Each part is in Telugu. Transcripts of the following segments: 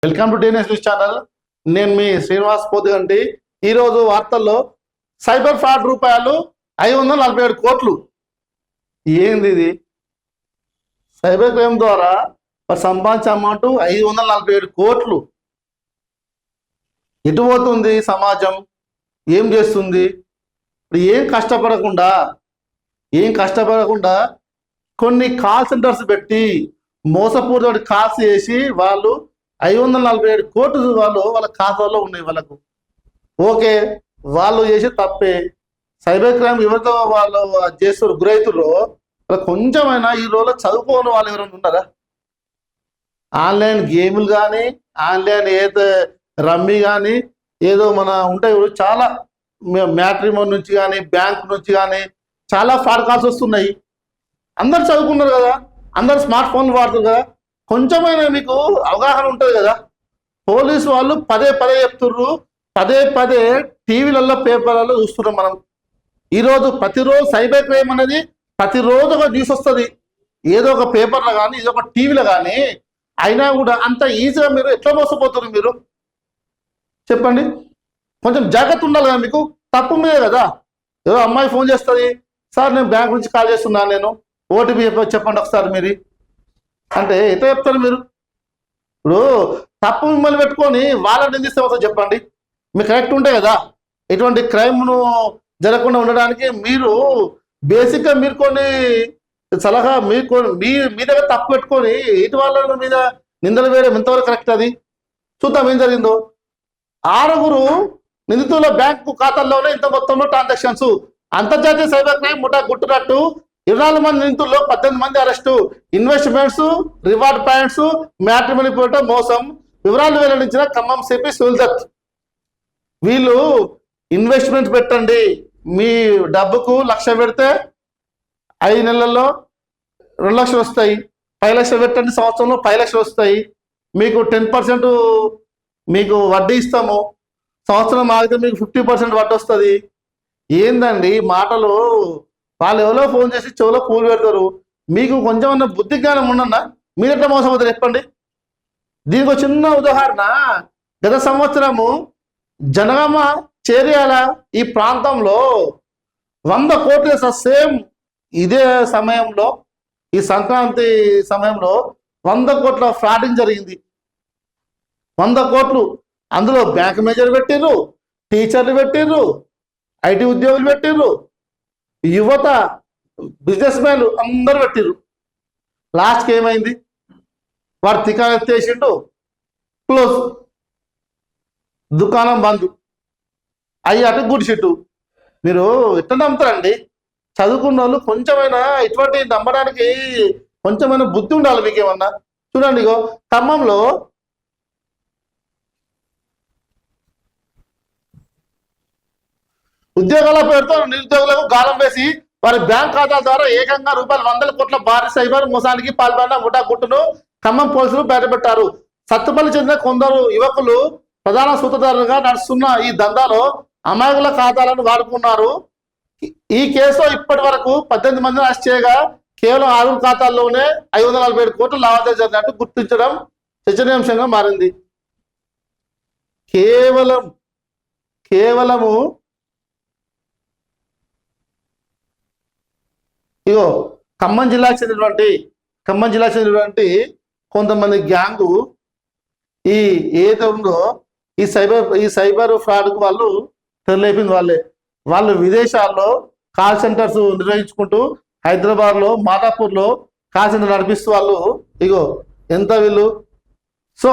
Welcome to TNS news channel. నేను మీ శ్రీనివాస్ పోతుగంటి. ఈరోజు వార్తల్లో సైబర్ ఫ్రాడ్ రూపాయలు 547 కోట్లు. ఏంది ఇది? సైబర్ క్రైమ్ ద్వారా సంపాదించే అమౌంట్ 547 కోట్లు. ఎటు పోతుంది సమాజం? ఏం చేస్తుంది? ఏం కష్టపడకుండా కొన్ని కాల్ సెంటర్స్ పెట్టి మోసపూరిత కాల్స్ చేసి వాళ్ళు 547 కోట్లు వాళ్ళ ఖాతాలో ఉన్నాయి. వాళ్ళకు ఓకే, వాళ్ళు చేసే తప్పే. సైబర్ క్రైమ్ ఎవరితో వాళ్ళు చేస్తారు గురైతుల్లో కొంచెమైనా ఈ రోజులో చదువుకోని వాళ్ళు ఎవరైనా ఉన్నారా? ఆన్లైన్ గేములు కానీ, ఆన్లైన్ ఏదో రమ్మీ కానీ, ఏదో మన ఉంటాయి చాలా మ్యాట్రిమోన్ నుంచి కానీ, బ్యాంక్ నుంచి కానీ చాలా ఫ్రాడ్ కాల్స్ వస్తున్నాయి. అందరు చదువుకున్నారు కదా, అందరు స్మార్ట్ ఫోన్లు వాడుతారు కదా, కొంచెమైనా మీకు అవగాహన ఉంటుంది కదా. పోలీసు వాళ్ళు పదే చెప్తుర్రు, పదే టీవీలలో పేపర్లలో చూస్తున్నాం మనం. ప్రతిరోజు సైబర్ క్రైమ్ అనేది ప్రతిరోజు ఒక న్యూస్ వస్తుంది, ఏదో ఒక పేపర్లో కానీ, ఏదో ఒక టీవీలో కానీ. అయినా కూడా అంత ఈజీగా మీరు ఎట్లా మోసపోతున్నారు మీరు? చెప్పండి. కొంచెం జాగ్రత్త ఉండాలి కదా మీకు. తప్పు మీదే కదా. ఏదో అమ్మాయి ఫోన్ చేస్తుంది, సార్ నేను బ్యాంక్ నుంచి కాల్ చేస్తున్నాను, నేను ఓటీపీ చెప్పండి ఒకసారి మీరు అంటే ఎట్లా చెప్తారు మీరు? ఇప్పుడు తప్పు మిమ్మల్ని పెట్టుకొని వాళ్ళని నిందిస్తే వస్తుంది చెప్పండి. మీకు కరెక్ట్ ఉంటే కదా ఎటువంటి క్రైమ్ను జరగకుండా ఉండడానికి. మీరు బేసిక్గా మీరు కొన్ని సలహా మీ దగ్గర తప్పు పెట్టుకొని ఇటు వాళ్ళ మీద నిందలు వేయడం ఎంతవరకు కరెక్ట్? అది చూద్దాం ఏం జరిగిందో. 6 నిందితుల బ్యాంకు ఖాతాల్లోనే ఇంత మొత్తంలో ట్రాన్సాక్షన్స్. అంతర్జాతీయ సైబర్ క్రైమ్ ముఠా గుట్టునట్టు 24 మంది నిందితుల్లో 18 మంది arrest. Investments, reward points, matrimony పేరిట మోసం. వివరాలు వెల్లడించిన ఖమ్మం సిపి సుల్దత్. వీళ్ళు ఇన్వెస్ట్మెంట్ పెట్టండి, మీ డబ్బుకు 1,00,000 పెడితే 5 నెలల్లో 2 లక్షలు వస్తాయి. 10 లక్షలు పెట్టండి, సంవత్సరంలో 10 లక్షలు వస్తాయి. మీకు 10% మీకు వడ్డీ ఇస్తాము, సంవత్సరం ఆగితే మీకు 50% వడ్డీ వస్తుంది. ఏందండి మాటలు? వాళ్ళు ఎవరో ఫోన్ చేసి చెవులో పూలు పెడతారు. మీకు కొంచెం అన్న బుద్ధి జ్ఞానం ఉండన్నా? మీరు ఎట్లా మోసపోతారు చెప్పండి. దీనికి ఒక చిన్న ఉదాహరణ. గత సంవత్సరము జనగామ చేర్యాల ఈ ప్రాంతంలో 100 కోట్ల సేమ్ ఇదే సమయంలో, ఈ సంక్రాంతి సమయంలో 100 కోట్ల ఫ్రాడింగ్ జరిగింది. 100 కోట్లు. అందులో బ్యాంక్ మేనేజర్ పెట్టిర్రు, టీచర్లు పెట్టిర్రు, ఐటీ ఉద్యోగులు పెట్టిర్రు, యువత, బిజినెస్ మ్యాన్లు అందరూ పెట్టిర్రు. లాస్ట్కి ఏమైంది? వాడు తికాలు ఎత్తేసిండు, క్లోజ్, దుకాణం బంద్ అయ్యి అటు గుడిసిట్టు. మీరు ఎట్లా నమ్ముతారండి? చదువుకున్న వాళ్ళు కొంచెమైనా ఇటువంటి నమ్మడానికి కొంచెమైనా బుద్ధి ఉండాలి మీకేమన్నా. చూడండి, ఇగో ఖమ్మంలో ఉద్యోగాల పేరుతో నిరుద్యోగులకు గాలం వేసి వారి బ్యాంక్ ఖాతాల ద్వారా ఏకంగా ₹100 కోట్ల భారీ సైబర్ మోసానికి పాల్పడిన ముఠా గుట్టును ఖమ్మం పోలీసులు బయటపెట్టారు. సత్తుపల్లి చెందిన కొందరు యువకులు ప్రధాన సూత్రధారులుగా నడుస్తున్న ఈ దందాలో అమాయకుల ఖాతాలను వాడుకున్నారు. ఈ కేసులో ఇప్పటి వరకు 18 మందిని అరెస్ట్ చేయగా కేవలం 6 ఖాతాల్లోనే 547 కోట్ల లావాదేవీ జరిగినట్టు గుర్తించడం చర్చనీయాంశంగా మారింది. కేవలము ఇగో ఖమ్మం జిల్లాకు చెందినటువంటి కొంతమంది గ్యాంగు ఏదైతే ఉందో ఈ సైబర్ ఫ్రాడ్కు వాళ్ళు తెరలేపింది. వాళ్ళు విదేశాల్లో కాల్ సెంటర్స్ నిర్వహించుకుంటూ హైదరాబాద్లో, మాదాపూర్లో కాల్ సెంటర్ నడిపిస్తూ వాళ్ళు ఇగో ఎంత వీళ్ళు. సో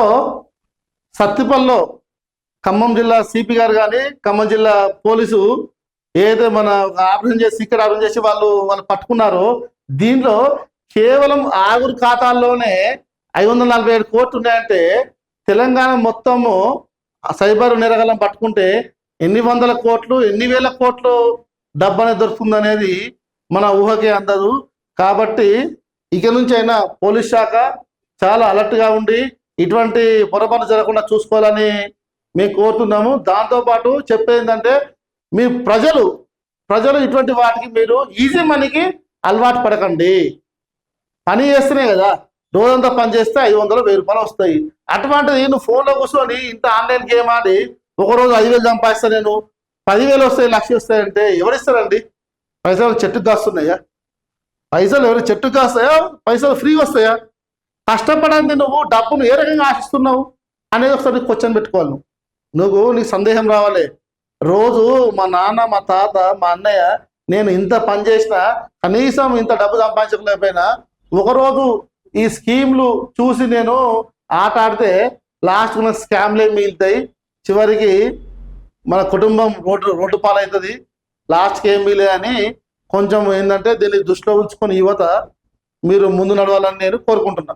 సత్తిపల్లిలో ఖమ్మం జిల్లా సిపి గారు కానీ, ఖమ్మం జిల్లా పోలీసు ఏదో మన ఆపరేషన్ చేసి ఇక్కడ ఆపరేషన్ చేసి వాళ్ళు పట్టుకున్నారో దీనిలో కేవలం 6 ఖాతాల్లోనే 547 కోట్లు ఉన్నాయంటే తెలంగాణ మొత్తము సైబర్ నేరగాళ్ళం పట్టుకుంటే ఎన్ని వందల కోట్లు, ఎన్ని వేల కోట్లు డబ్బు అనేది దొరుకుతుందనేది మన ఊహకే అందదు. కాబట్టి ఇక నుంచి అయినా పోలీస్ శాఖ చాలా అలర్ట్గా ఉండి ఇటువంటి పొరపాటు జరగకుండా చూసుకోవాలని మేము కోరుతున్నాము. దాంతోపాటు చెప్పేందంటే మీ ప్రజలు ఇటువంటి వాటికి మీరు ఈజీ మనీకి అలవాటు పడకండి. పని చేస్తేనే కదా రోజంతా పని చేస్తే 500 1000 వస్తాయి. అటువంటిది నువ్వు ఫోన్లో కూర్చొని ఇంత ఆన్లైన్ గేమ్ ఆడి ఒకరోజు 5,000 సంపాదిస్తా, నేను 10,000 వస్తాయి, 1,00,000 వస్తాయంటే ఎవరిస్తారండి? పైసలు చెట్టుకు కాస్తున్నాయా? పైసలు ఎవరు చెట్టుకు కాస్తాయా? పైసలు ఫ్రీగా వస్తాయా? కష్టపడండి, నువ్వు డబ్బును ఏ రకంగా ఆశిస్తున్నావు అనేది ఒకసారి క్వశ్చన్ పెట్టుకోవాలి. నీకు సందేహం రావాలి. రోజు మా నాన్న, మా తాత, మా అన్నయ్య నేను ఇంత పని చేసినా కనీసం ఇంత డబ్బు సంపాదించలేకపోయినా ఒకరోజు ఈ స్కీమ్లు చూసి నేను ఆట ఆడితే లాస్ట్ మన స్కామ్లే మిగులుతాయి, చివరికి మన కుటుంబం రోడ్డు పాలవుతుంది, లాస్ట్కి ఏం మిగిలే అని కొంచెం ఏంటంటే దీన్ని దృష్టిలో ఉంచుకొని యువత మీరు ముందు నడవాలని నేను కోరుకుంటున్నాను.